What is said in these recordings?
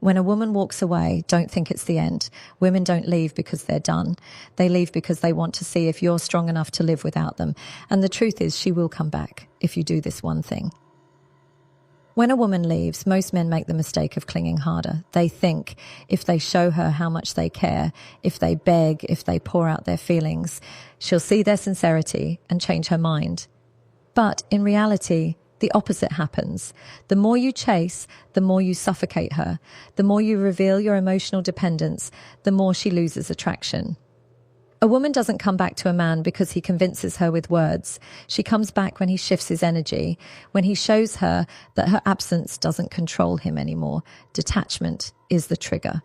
When a woman walks away, don't think it's the end. Women don't leave because they're done. They leave because they want to see if you're strong enough to live without them. And the truth is, she will come back if you do this one thing. When a woman leaves, most men make the mistake of clinging harder. They think if they show her how much they care, if they beg, if they pour out their feelings, she'll see their sincerity and change her mind. But in reality, the opposite happens. The more you chase, the more you suffocate her. The more you reveal your emotional dependence, the more she loses attraction. A woman doesn't come back to a man because he convinces her with words. She comes back when he shifts his energy, when he shows her that her absence doesn't control him anymore. Detachment is the trigger.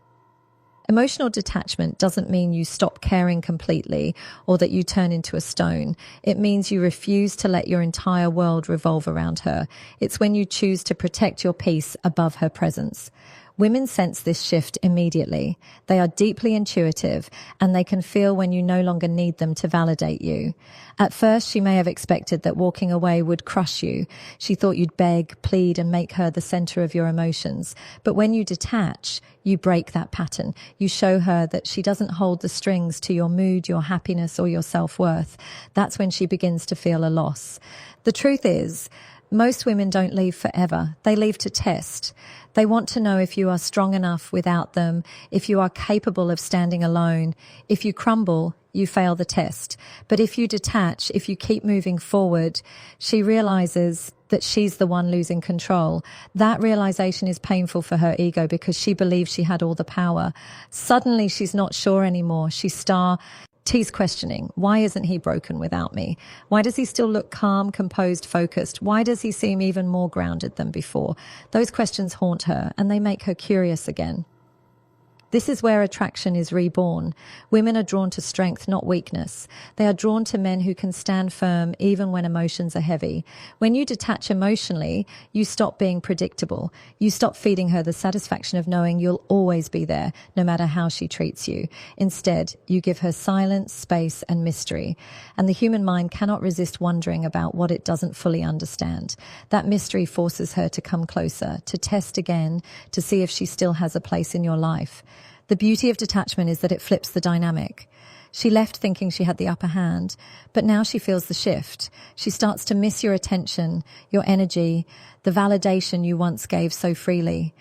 Emotional detachment doesn't mean you stop caring completely or that you turn into a stone. It means you refuse to let your entire world revolve around her. It's when you choose to protect your peace above her presence. Women sense this shift immediately. They are deeply intuitive, and they can feel when you no longer need them to validate you. At first, she may have expected that walking away would crush you. She thought you'd beg, plead, and make her the center of your emotions. But when you detach, you break that pattern. You show her that she doesn't hold the strings to your mood, your happiness, or your self-worth. That's when she begins to feel a loss. The truth is, most women don't leave forever. They leave to test. They want to know if you are strong enough without them, if you are capable of standing alone. If you crumble, you fail the test. But if you detach, if you keep moving forward, she realizes that she's the one losing control. That realization is painful for her ego because she believes she had all the power. Suddenly, she's not sure anymore. She's questioning, why isn't he broken without me? Why does he still look calm, composed, focused? Why does he seem even more grounded than before? Those questions haunt her, and they make her curious again. This is where attraction is reborn. Women are drawn to strength, not weakness. They are drawn to men who can stand firm even when emotions are heavy. When you detach emotionally, you stop being predictable. You stop feeding her the satisfaction of knowing you'll always be there, no matter how she treats you. Instead, you give her silence, space, and mystery. And the human mind cannot resist wondering about what it doesn't fully understand. That mystery forces her to come closer, to test again, to see if she still has a place in your life. The beauty of detachment is that it flips the dynamic. She left thinking she had the upper hand, but now she feels the shift. She starts to miss your attention, your energy, the validation you once gave so freely.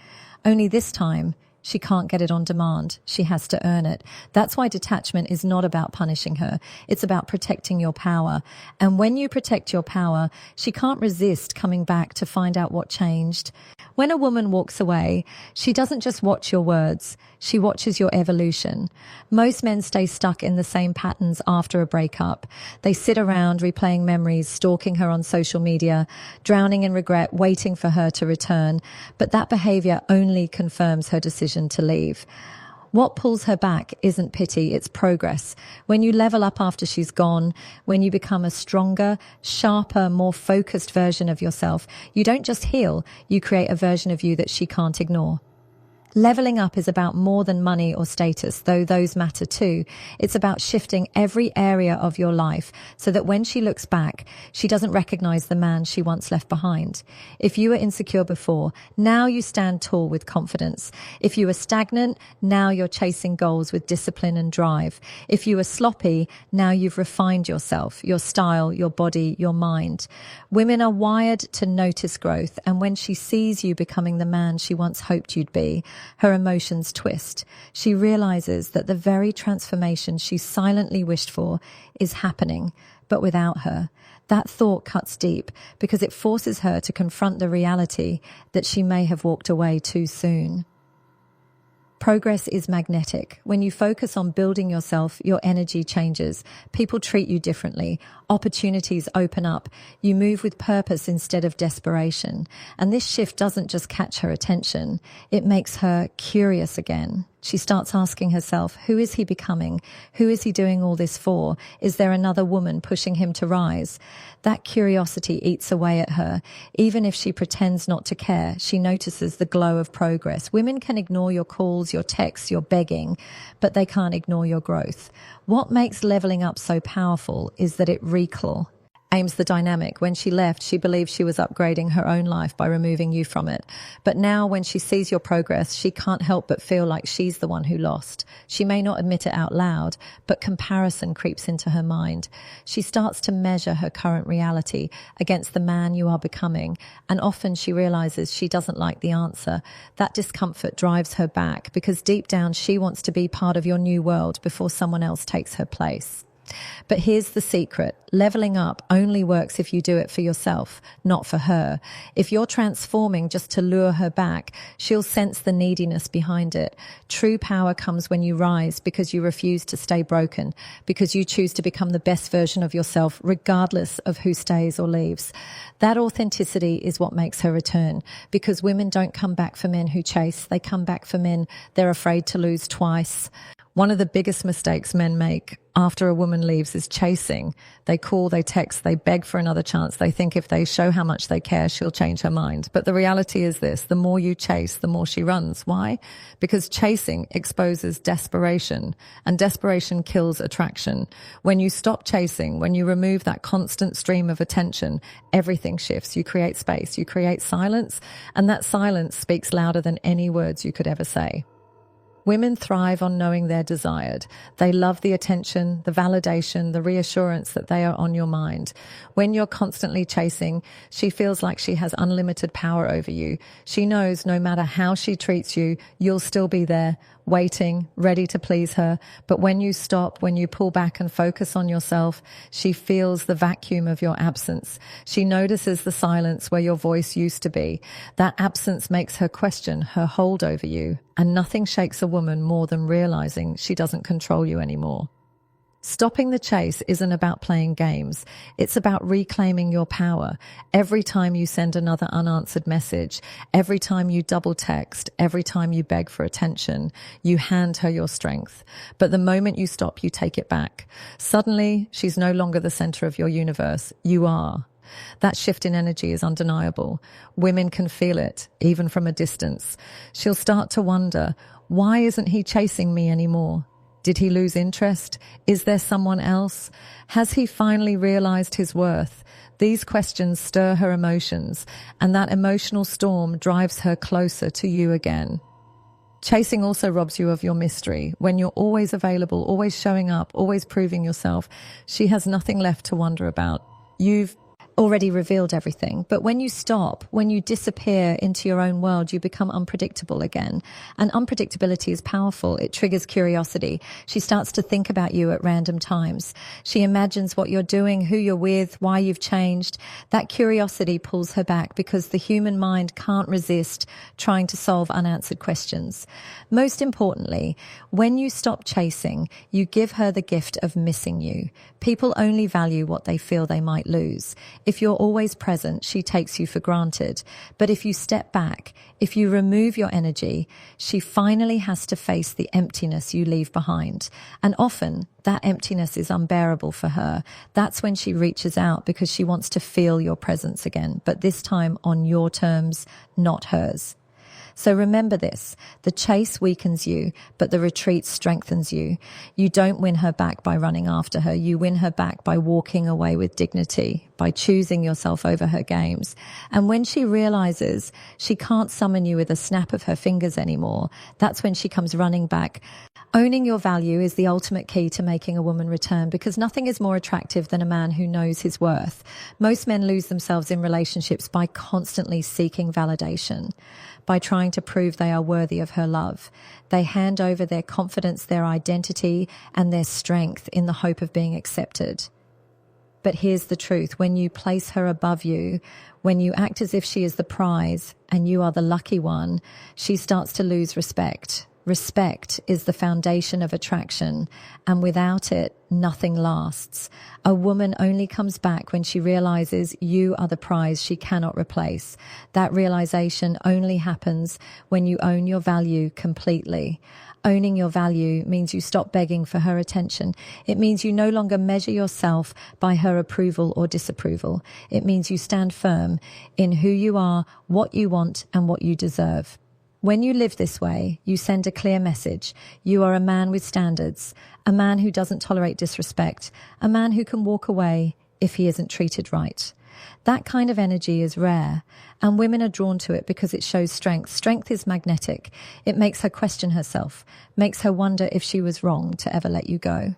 Only this time, she can't get it on demand. She has to earn it. That's why detachment is not about punishing her. It's about protecting your power. And when you protect your power, she can't resist coming back to find out what changed. When a woman walks away, she doesn't just watch your words, she watches your evolution. Most men stay stuck in the same patterns after a breakup. They sit around replaying memories, stalking her on social media, drowning in regret, waiting for her to return. But that behavior only confirms her decision to leave. What pulls her back isn't pity, it's progress. When you level up after she's gone, when you become a stronger, sharper, more focused version of yourself, you don't just heal, you create a version of you that she can't ignore. Leveling up is about more than money or status, though those matter too. It's about shifting every area of your life so that when she looks back, she doesn't recognize the man she once left behind. If you were insecure before, now you stand tall with confidence. If you were stagnant, now you're chasing goals with discipline and drive. If you were sloppy, now you've refined yourself, your style, your body, your mind. Women are wired to notice growth, and when she sees you becoming the man she once hoped you'd be, her emotions twist. She realizes that the very transformation she silently wished for is happening, but without her. That thought cuts deep because it forces her to confront the reality that she may have walked away too soon. Progress is magnetic. When you focus on building yourself, your energy changes. People treat you differently. Opportunities open up. You move with purpose instead of desperation. And this shift doesn't just catch her attention. It makes her curious again. She starts asking herself, who is he becoming? Who is he doing all this for? Is there another woman pushing him to rise? That curiosity eats away at her. Even if she pretends not to care, she notices the glow of progress. Women can ignore your calls, your texts, your begging, but they can't ignore your growth. What makes leveling up so powerful is that it recall. aims the dynamic. When she left, she believed she was upgrading her own life by removing you from it. But now when she sees your progress, she can't help but feel like she's the one who lost. She may not admit it out loud, but comparison creeps into her mind. She starts to measure her current reality against the man you are becoming, and often she realizes she doesn't like the answer. That discomfort drives her back because deep down she wants to be part of your new world before someone else takes her place. But here's the secret. Leveling up only works if you do it for yourself, not for her. If you're transforming just to lure her back, she'll sense the neediness behind it. True power comes when you rise because you refuse to stay broken, because you choose to become the best version of yourself, regardless of who stays or leaves. That authenticity is what makes her return, because women don't come back for men who chase. They come back for men they're afraid to lose twice. One of the biggest mistakes men make after a woman leaves is chasing. They call, they text, they beg for another chance. They think if they show how much they care, she'll change her mind. But the reality is this: the more you chase, the more she runs. Why? Because chasing exposes desperation, and desperation kills attraction. When you stop chasing, when you remove that constant stream of attention, everything shifts. You create space, you create silence, and that silence speaks louder than any words you could ever say. Women thrive on knowing they're desired. They love the attention, the validation, the reassurance that they are on your mind. When you're constantly chasing, she feels like she has unlimited power over you. She knows no matter how she treats you, you'll still be there, waiting, ready to please her. But when you stop, when you pull back and focus on yourself, she feels the vacuum of your absence. She notices the silence where your voice used to be. That absence makes her question her hold over you. And nothing shakes a woman more than realizing she doesn't control you anymore. Stopping the chase isn't about playing games. It's about reclaiming your power. Every time you send another unanswered message, every time you double text, every time you beg for attention, you hand her your strength. But the moment you stop, you take it back. Suddenly, she's no longer the center of your universe. You are. That shift in energy is undeniable. Women can feel it, even from a distance. She'll start to wonder, why isn't he chasing me anymore? Did he lose interest? Is there someone else? Has he finally realized his worth? These questions stir her emotions, and that emotional storm drives her closer to you again. Chasing also robs you of your mystery. When you're always available, always showing up, always proving yourself, she has nothing left to wonder about. You've already revealed everything. But when you stop, when you disappear into your own world, you become unpredictable again. And unpredictability is powerful. It triggers curiosity. She starts to think about you at random times. She imagines what you're doing, who you're with, why you've changed. That curiosity pulls her back because the human mind can't resist trying to solve unanswered questions. Most importantly, when you stop chasing, you give her the gift of missing you. People only value what they feel they might lose. If you're always present, she takes you for granted. But if you step back, if you remove your energy, she finally has to face the emptiness you leave behind. And often that emptiness is unbearable for her. That's when she reaches out because she wants to feel your presence again, but this time on your terms, not hers. So remember this: the chase weakens you, but the retreat strengthens you. You don't win her back by running after her. You win her back by walking away with dignity, by choosing yourself over her games. And when she realizes she can't summon you with a snap of her fingers anymore, that's when she comes running back. Owning your value is the ultimate key to making a woman return, because nothing is more attractive than a man who knows his worth. Most men lose themselves in relationships by constantly seeking validation, by trying to prove they are worthy of her love. They hand over their confidence, their identity, and their strength in the hope of being accepted. But here's the truth: when you place her above you, when you act as if she is the prize and you are the lucky one, she starts to lose respect. Respect is the foundation of attraction, and without it, nothing lasts. A woman only comes back when she realizes you are the prize she cannot replace. That realization only happens when you own your value completely. Owning your value means you stop begging for her attention. It means you no longer measure yourself by her approval or disapproval. It means you stand firm in who you are, what you want, and what you deserve. When you live this way, you send a clear message. You are a man with standards, a man who doesn't tolerate disrespect, a man who can walk away if he isn't treated right. That kind of energy is rare, and women are drawn to it because it shows strength. Strength is magnetic. It makes her question herself, makes her wonder if she was wrong to ever let you go.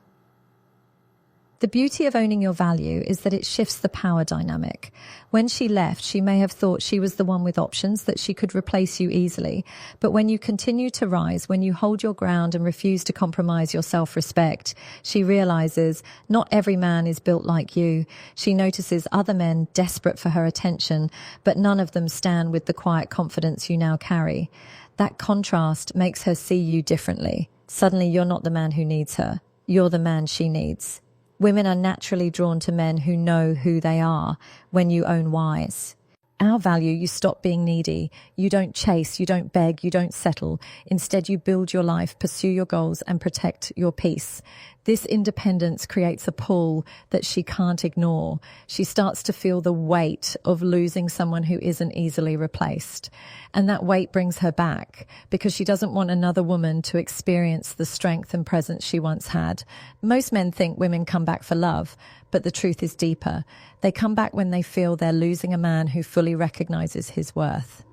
The beauty of owning your value is that it shifts the power dynamic. When she left, she may have thought she was the one with options, that she could replace you easily. But when you continue to rise, when you hold your ground and refuse to compromise your self-respect, she realizes not every man is built like you. She notices other men desperate for her attention, but none of them stand with the quiet confidence you now carry. That contrast makes her see you differently. Suddenly, you're not the man who needs her. You're the man she needs. Women are naturally drawn to men who know who they are when you own wise. Our value, you stop being needy. You don't chase, you don't beg, you don't settle. Instead, you build your life, pursue your goals, and protect your peace. This independence creates a pull that she can't ignore. She starts to feel the weight of losing someone who isn't easily replaced. And that weight brings her back because she doesn't want another woman to experience the strength and presence she once had. Most men think women come back for love, but the truth is deeper. They come back when they feel they're losing a man who fully recognizes his worth.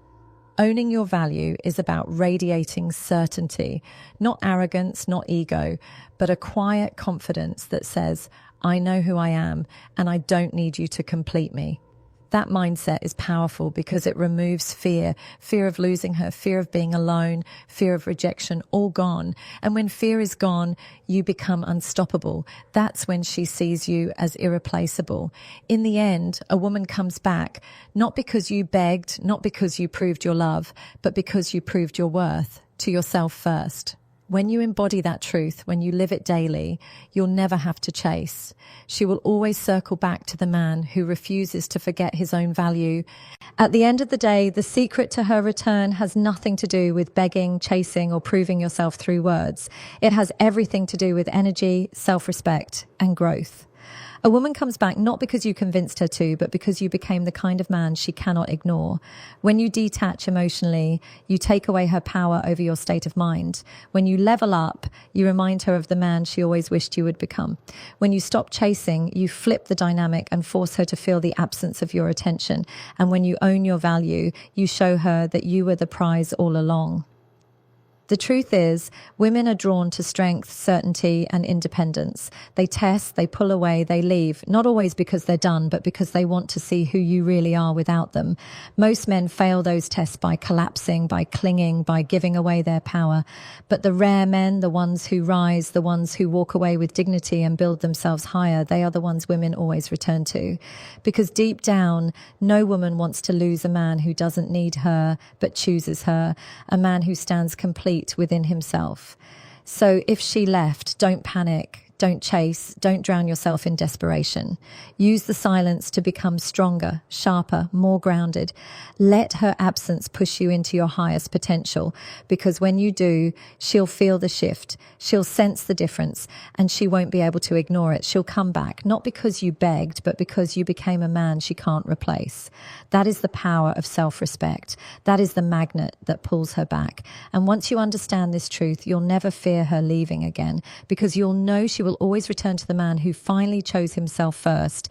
Owning your value is about radiating certainty, not arrogance, not ego, but a quiet confidence that says, I know who I am and I don't need you to complete me. That mindset is powerful because it removes fear of losing her, fear of being alone, fear of rejection, all gone. And when fear is gone, you become unstoppable. That's when she sees you as irreplaceable. In the end, a woman comes back, not because you begged, not because you proved your love, but because you proved your worth to yourself first. When you embody that truth, when you live it daily, you'll never have to chase. She will always circle back to the man who refuses to forget his own value. At the end of the day, the secret to her return has nothing to do with begging, chasing, or proving yourself through words. It has everything to do with energy, self-respect, and growth. A woman comes back not because you convinced her to, but because you became the kind of man she cannot ignore. When you detach emotionally, you take away her power over your state of mind. When you level up, you remind her of the man she always wished you would become. When you stop chasing, you flip the dynamic and force her to feel the absence of your attention. And when you own your value, you show her that you were the prize all along. The truth is, women are drawn to strength, certainty, and independence. They test, they pull away, they leave, not always because they're done, but because they want to see who you really are without them. Most men fail those tests by collapsing, by clinging, by giving away their power. But the rare men, the ones who rise, the ones who walk away with dignity and build themselves higher, they are the ones women always return to. Because deep down, no woman wants to lose a man who doesn't need her, but chooses her, a man who stands complete within himself. So if she left, don't panic. Don't chase. Don't drown yourself in desperation. Use the silence to become stronger, sharper, more grounded. Let her absence push you into your highest potential, because when you do, she'll feel the shift. She'll sense the difference, and she won't be able to ignore it. She'll come back, not because you begged, but because you became a man she can't replace. That is the power of self-respect. That is the magnet that pulls her back. And once you understand this truth, you'll never fear her leaving again, because you'll know she will always return to the man who finally chose himself first.